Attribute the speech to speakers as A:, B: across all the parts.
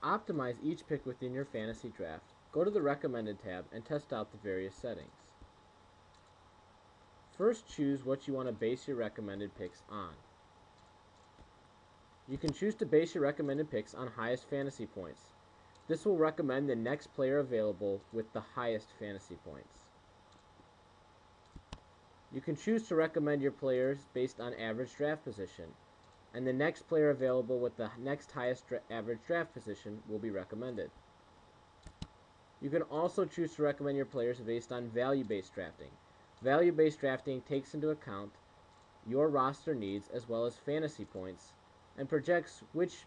A: optimize each pick within your fantasy draft, go to the Recommended tab and test out the various settings. First, choose what you want to base your recommended picks on. You can choose to base your recommended picks on highest fantasy points. This will recommend the next player available with the highest fantasy points. You can choose to recommend your players based on average draft position, and the next player available with the next highest average draft position will be recommended. You can also choose to recommend your players based on value-based drafting. Value-based drafting takes into account your roster needs as well as fantasy points and projects which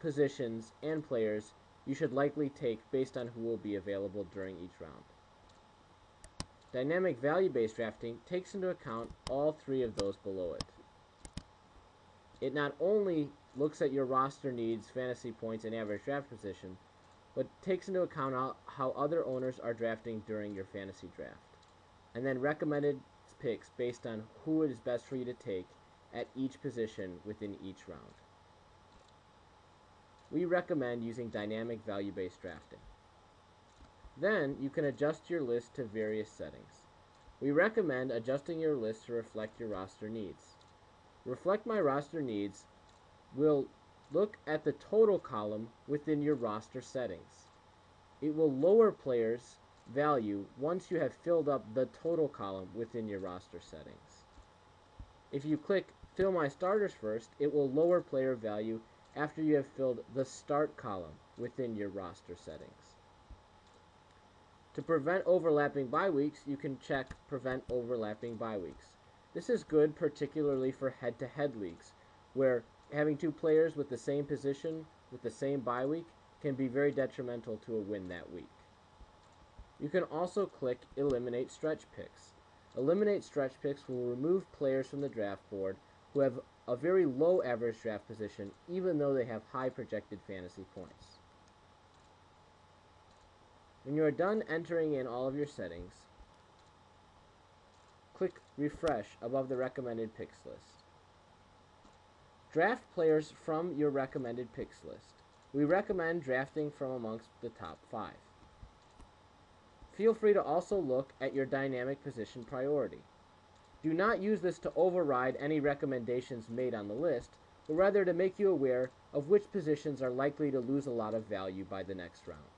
A: positions and players you should likely take based on who will be available during each round. Dynamic value-based drafting takes into account all three of those below it. It not only looks at your roster needs, fantasy points, and average draft position, but takes into account how other owners are drafting during your fantasy draft, and then recommended picks based on who it is best for you to take at each position within each round. We recommend using dynamic value-based drafting. Then you can adjust your list to various settings. We recommend adjusting your list to reflect your roster needs. Reflect My Roster Needs will look at the total column within your roster settings. It will lower players' value once you have filled up the total column within your roster settings. If you click Fill My Starters first, it will lower player value after you have filled the Start column within your roster settings. To prevent overlapping bye weeks, you can check Prevent Overlapping Bye Weeks. This is good particularly for head-to-head leagues, where having two players with the same position with the same bye week can be very detrimental to a win that week. You can also click Eliminate Stretch Picks. Eliminate Stretch Picks will remove players from the draft board who have a very low average draft position even though they have high projected fantasy points. When you are done entering in all of your settings, click Refresh above the Recommended Picks list. Draft players from your recommended picks list. We recommend drafting from amongst the top 5. Feel free to also look at your dynamic position priority. Do not use this to override any recommendations made on the list, but rather to make you aware of which positions are likely to lose a lot of value by the next round.